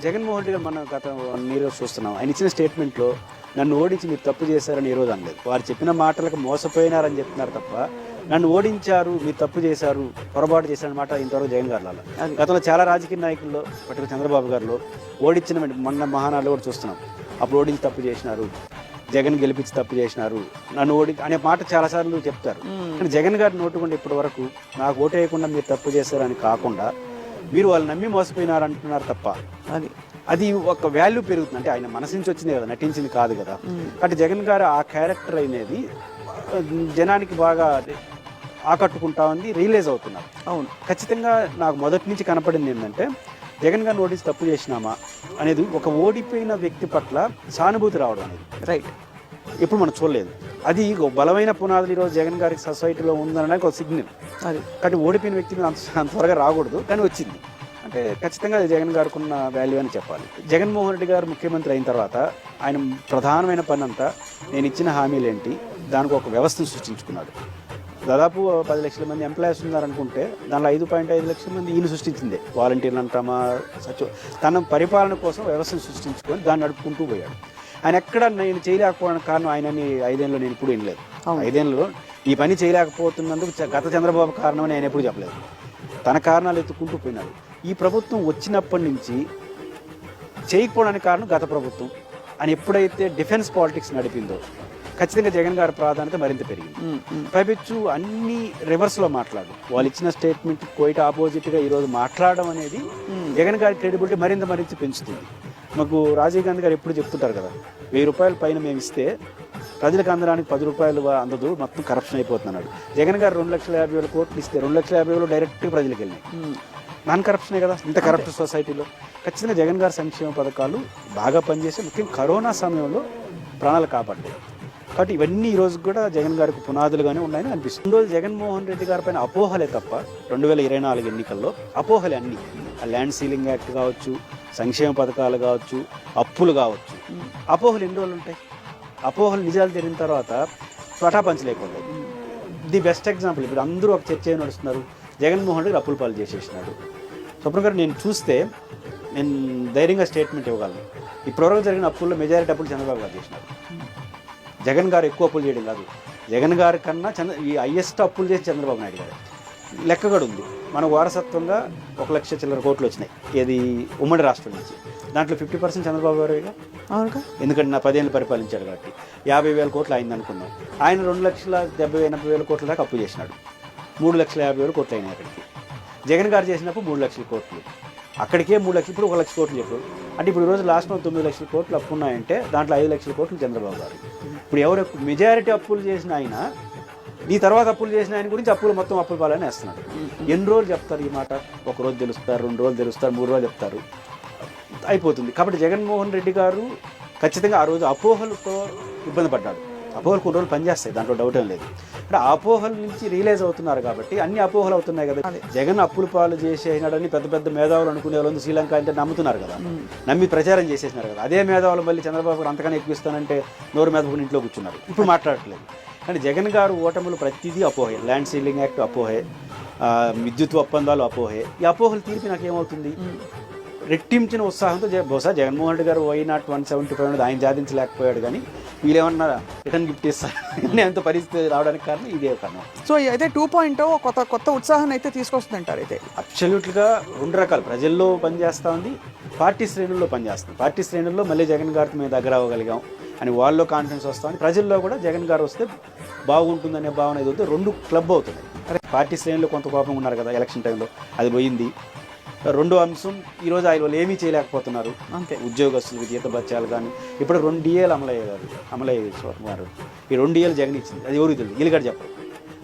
జగన్మోహన్ రెడ్డి గారు మన గత ఈరోజు చూస్తున్నాం. ఆయన ఇచ్చిన స్టేట్మెంట్లో నన్ను ఓడించి మీరు తప్పు చేశారని ఈ రోజు అనలేదు. వారు చెప్పిన మాటలకు మోసపోయినారని చెప్తున్నారు తప్ప నన్ను ఓడించారు, మీరు తప్పు చేశారు, పొరపాటు చేశారన్న మాట ఇంతవరకు జగన్ గారు లాల. గతంలో చాలా రాజకీయ నాయకుల్లో పట్టిన చంద్రబాబు గారిలో ఓడించిన మొన్న మహానాడులో కూడా చూస్తున్నాం. అప్పుడు ఓడించి తప్పు చేసినారు, జగన్ గెలిపించి తప్పు చేసినారు, నన్ను అనే మాట చాలాసార్లు చెప్తారు. కానీ జగన్ గారి నోటుకుండా ఇప్పటి వరకు నాకు ఓటు వేయకుండా మీరు తప్పు చేశారని కాకుండా మీరు వాళ్ళు నమ్మి మోసపోయినారు అంటున్నారు తప్ప అది ఒక వాల్యూ పెరుగుతుంది. అంటే ఆయన మనసు నుంచి వచ్చింది కదా, నటించింది కాదు కదా. కాబట్టి జగన్ గారు ఆ క్యారెక్టర్ అనేది జనానికి బాగా ఆకట్టుకుంటా ఉంది, రియలైజ్ అవుతున్నారు. అవును, ఖచ్చితంగా నాకు మొదటి నుంచి కనపడింది ఏంటంటే జగన్ గారిని ఓడించి తప్పు చేసినామా అనేది ఒక ఓడిపోయిన వ్యక్తి పట్ల సానుభూతి రావడం అనేది రైట్ ఎప్పుడు మనం చూడలేదు. అది బలమైన పునాదులు ఈరోజు జగన్ గారికి సొసైటీలో ఉందనడానికి ఒక సిగ్నల్. అది కాబట్టి ఓడిపోయిన వ్యక్తి అంత త్వరగా రాకూడదు, కానీ వచ్చింది అంటే ఖచ్చితంగా అది జగన్ గారికి ఉన్న వాల్యూ అని చెప్పాలి. జగన్మోహన్ రెడ్డి గారు ముఖ్యమంత్రి అయిన తర్వాత ఆయన ప్రధానమైన పని అంతా నేను ఇచ్చిన హామీలు ఏంటి, దానికి ఒక వ్యవస్థను సృష్టించుకున్నాడు. దాదాపు 10 లక్షల మంది ఎంప్లాయీస్ ఉన్నారనుకుంటే దానిలో 5.5 లక్షల మంది ఈయన సృష్టించిందే. వాలంటీర్లు అంటామా తన పరిపాలన కోసం వ్యవస్థను సృష్టించుకొని దాన్ని నడుపుకుంటూ పోయాడు. ఆయన ఎక్కడ నేను చేయలేకపోవడానికి కారణం ఆయనని 5 ఏళ్ళలో నేను ఎప్పుడు వినలేదు. 5 ఏళ్ళలో ఈ పని చేయలేకపోతున్నందుకు గత చంద్రబాబు కారణం అని ఆయన ఎప్పుడు చెప్పలేదు. తన కారణాలు ఎత్తుకుంటూ పోయినాడు. ఈ ప్రభుత్వం వచ్చినప్పటి నుంచి చేయకపోవడానికి కారణం గత ప్రభుత్వం అని ఎప్పుడైతే డిఫెన్స్ పాలిటిక్స్ నడిపిందో ఖచ్చితంగా జగన్ గారి ప్రాధాన్యత మరింత పెరిగింది. పైపెచ్చు అన్ని రివర్స్లో మాట్లాడు, వాళ్ళు ఇచ్చిన స్టేట్మెంట్ క్వైట్ ఆపోజిట్గా ఈరోజు మాట్లాడడం అనేది జగన్ గారి క్రెడిబిలిటీ మరింత పెంచుతుంది. మాకు రాజీవ్ గాంధీ గారు ఎప్పుడు చెప్తుంటారు కదా, 1000 రూపాయల పైన మేము ఇస్తే ప్రజలకు అందడానికి 10 రూపాయలు అందదు, మొత్తం కరప్షన్ అయిపోతున్నాడు. జగన్ గారు 2,50,000 కోట్లు ఇస్తే 2,50,000 డైరెక్ట్గా ప్రజలకు వెళ్ళినాయి. నాన్ కరప్షనే కదా, ఇంత కరప్ట్ సొసైటీలో. ఖచ్చితంగా జగన్ గారి సంక్షేమ పథకాలు బాగా పనిచేసి ముఖ్యంగా కరోనా సమయంలో ప్రాణాలు కాపాడ్డాయి. కాబట్టి ఇవన్నీ ఈ రోజు కూడా జగన్ గారికి పునాదులుగానే ఉన్నాయని అనిపిస్తుంది. ఈ రోజు జగన్మోహన్ రెడ్డి గారి పైన అపోహలే తప్ప 2024 ఎన్నికల్లో అపోహలే అన్నీ. ల్యాండ్ సీలింగ్ యాక్ట్ కావచ్చు, సంక్షేమ పథకాలు కావచ్చు, అప్పులు కావచ్చు. అపోహలు ఎన్ని రోజులు ఉంటాయి? అపోహలు నిజాలు తెలియని తర్వాత పటాపంచ లేకుండా. ది బెస్ట్ ఎగ్జాంపుల్ ఇప్పుడు అందరూ ఒక చర్చ నడుస్తున్నారు, జగన్మోహన్ రెడ్డి అప్పులు పాలు చేసేసినాడు. స్వప్న గారు నేను చూస్తే నేను ధైర్యంగా స్టేట్మెంట్ ఇవ్వగలను. ఇప్పటివరకు జరిగిన అప్పుల్లో మెజారిటీ అప్పులు చంద్రబాబు గారు చేసినారు. జగన్ గారు ఎక్కువ అప్పులు చేయడం కాదు, జగన్ గారి కన్నా ఈ హైయెస్ట్ అప్పులు చేసి చంద్రబాబు నాయుడు గారు. లెక్క కూడా ఉంది, మన వారసత్వంగా 1,00,000 చిల్లర కోట్లు వచ్చినాయి. ఇది ఉమ్మడి రాష్ట్రం నుంచి. దాంట్లో 50% చంద్రబాబు గారుగా. అవునుగా, ఎందుకంటే నా 10 ఏళ్ళు పరిపాలించాడు కాబట్టి 50,000 కోట్లు అయింది అనుకున్నాం. ఆయన 2,70,000-80,000 కోట్ల దాకా అప్పు చేసినాడు. 3,50,000 కోట్లు అయినాయి అక్కడికి. జగన్ గారు చేసినప్పుడు 3 లక్షల కోట్లు, అక్కడికే 3 లక్షలు, ఇప్పుడు 1 లక్ష కోట్లు చెప్పారు. అంటే ఇప్పుడు ఈరోజు లాస్ట్లో 9 లక్షల కోట్లు అప్పు ఉన్నాయంటే దాంట్లో 5 లక్షల కోట్లు చంద్రబాబు గారు. ఇప్పుడు ఎవరు మెజారిటీ అప్పులు చేసిన ఆయన, ఈ తర్వాత అప్పులు చేసిన ఆయన గురించి మొత్తం అప్పులు పాలని వేస్తున్నాడు. ఎన్ని రోజులు చెప్తారు ఈ మాట? 1 రోజు తెలుస్తారు, 2 రోజులు తెలుస్తారు, 3 రోజులు చెప్తారు, అయిపోతుంది. కాబట్టి జగన్మోహన్ రెడ్డి గారు ఖచ్చితంగా ఆ రోజు అపోహలతో ఇబ్బంది పడ్డాడు. అపోహలు కొన్ని రోజులు పనిచేస్తాయి, దాంట్లో డౌట్ ఏం లేదు. అంటే ఆ అపోహల నుంచి రియలైజ్ అవుతున్నారు కాబట్టి అన్ని అపోహలు అవుతున్నాయి కదా. జగన్ అప్పులు పాలు చేసేసినాడని పెద్ద పెద్ద మేధావులు అనుకునే వాళ్ళు శ్రీలంక అంటే నమ్ముతున్నారు కదా, నమ్మి ప్రచారం చేసేసినారు కదా. అదే మేధావులు మళ్ళీ చంద్రబాబు గారు అంతకన్నా ఎక్కువ ఇస్తానంటే నోరు మెదపుకుని ఇంట్లో కూర్చున్నారు, ఇప్పుడు మాట్లాడట్లేదు. కానీ జగన్ గారు ఓటములు ప్రతిదీ అపోహే. ల్యాండ్ సీలింగ్ యాక్ట్ అపోహే, విద్యుత్ ఒప్పందాలు అపోహే. ఈ అపోహలు తీర్పి నాకేమవుతుంది? రెట్టించిన ఉత్సాహంతో బహుశా జగన్మోహన్ రెడ్డి గారు వైనాట్ 175 అనేది ఆయన సాధించలేకపోయాడు, కానీ వీళ్ళేమన్నా రిటర్న్ గిఫ్ట్ ఇస్తారు అంత పరిస్థితి రావడానికి కారణం ఇదే కారణం. సో అయితే 2.0 కొత్త ఉత్సాహాన్ని అయితే తీసుకొస్తుందంటారు. అయితే అబ్సల్యూట్గా 2 రకాలు ప్రజల్లో పనిచేస్తూ ఉంది, పార్టీ శ్రేణుల్లో పనిచేస్తుంది. పార్టీ శ్రేణుల్లో మళ్ళీ జగన్ గారితో మేము దగ్గర అవ్వగలిగాం అని వాళ్ళలో కాన్ఫిడెన్స్ వస్తామని, ప్రజల్లో కూడా జగన్ గారు వస్తే బాగుంటుందనే భావన ఏదైతే 2 క్లబ్ అవుతున్నాయి. పార్టీ శ్రేణుల్లో కొంత కోపంగా ఉన్నారు కదా ఎలక్షన్ టైంలో, అది పోయింది. 2వ అంశం, ఈరోజు ఆయన వాళ్ళు ఏమీ చేయలేకపోతున్నారు. అంతే, ఉద్యోగస్తులకు జీత బత్యాలు కానీ ఇప్పుడు 2 DAలు అమలయ్యారు గారు. ఈ 2 DAలు జగన్ ఇచ్చింది, అది ఎవరికి తెలియదు, వీళ్ళు కూడా చెప్పరు.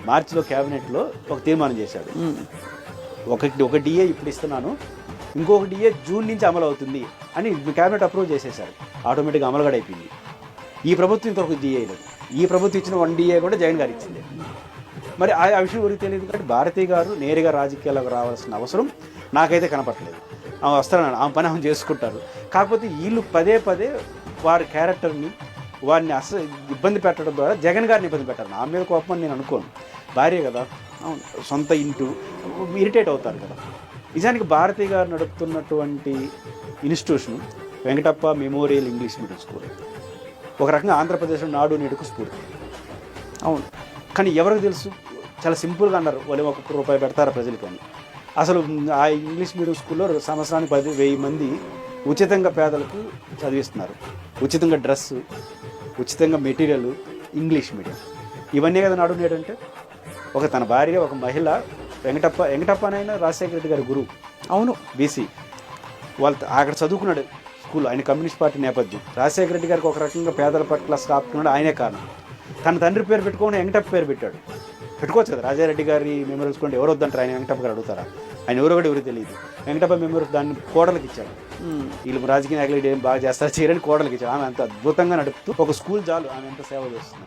మార్చిలో క్యాబినెట్లో ఒక తీర్మానం చేశాడు, ఒక DA ఇప్పుడు ఇస్తున్నాను, ఇంకొక DA జూన్ నుంచి అమలు అవుతుంది అని క్యాబినెట్ అప్రూవ్ చేసేశారు. ఆటోమేటిక్గా అమలు కూడా అయిపోయింది. ఈ ప్రభుత్వం ఇంకొక DA లేదు, ఈ ప్రభుత్వం ఇచ్చిన 1 DA కూడా జగన్ గారు ఇచ్చింది. మరి ఆ విషయం ఎవరికి తెలియదు. కాబట్టి భారతి గారు నేరుగా రాజకీయాలకు రావాల్సిన అవసరం నాకైతే కనపడలేదు. ఆమె వస్తారని ఆమె పని ఆమె చేసుకుంటారు. కాకపోతే వీళ్ళు పదే వారి క్యారెక్టర్ని వారిని ఇబ్బంది పెట్టడం ద్వారా జగన్ గారిని ఇబ్బంది పెట్టారు. నా మీద కోపం అని నేను అనుకోను. భార్య కదా, సొంత ఇంటూ ఇరిటేట్ అవుతారు కదా. నిజానికి భారతి గారు నడుపుతున్నటువంటి institution Venkatappa memorial English medium school ఒక రకంగా ఆంధ్రప్రదేశ్లో నాడు నేడుకు స్ఫూర్తి. అవును. కానీ ఎవరికి తెలుసు, చాలా సింపుల్గా అన్నారు, వాళ్ళు ₹1 పెడతారా ప్రజలు. కానీ అసలు ఆ ఇంగ్లీష్ మీడియం స్కూల్లో సంవత్సరానికి 10,000 మంది ఉచితంగా పేదలకు చదివిస్తున్నారు. ఉచితంగా డ్రెస్సు, ఉచితంగా మెటీరియల్, ఇంగ్లీష్ మీడియం. ఇవన్నీ కదా నాడు నేడు అంటే. ఒక తన భార్య, ఒక మహిళ, వెంకటప్ప అనైనా రాజశేఖర రెడ్డి గారి గురువు. అవును. బీసీ వాళ్ళు అక్కడ చదువుకున్నాడు స్కూల్. ఆయన కమ్యూనిస్ట్ పార్టీ నేపథ్యం. రాజశేఖర రెడ్డి గారికి ఒక రకంగా పేదల పట్ల స్థాపించుకున్నాడు, ఆయనే కారణం. తన తండ్రి పేరు పెట్టుకొని వెంకటప్ప పేరు పెట్టాడు. పెట్టుకోవచ్చు కదా, రాజారెడ్డి గారి మెమోరియల్స్ కొంటే ఎవరు వద్దంటారు, ఆయన వెంకటప్ప గారు అడుగుతారా? ఆయన ఎవరో కూడా ఎవరికి తెలియదు. వెంకటప్ప మెమోరియల్స్ దాన్ని కోడలకి ఇచ్చాడు. వీళ్ళు రాజకీయ నాయకులు ఏం బాగా చేస్తారు చేయరని కోడలకి ఇచ్చాడు. ఆమె అంత అద్భుతంగా నడుపుతూ ఒక స్కూల్ చాలు, ఆమె ఎంత సేవ చేస్తుంది.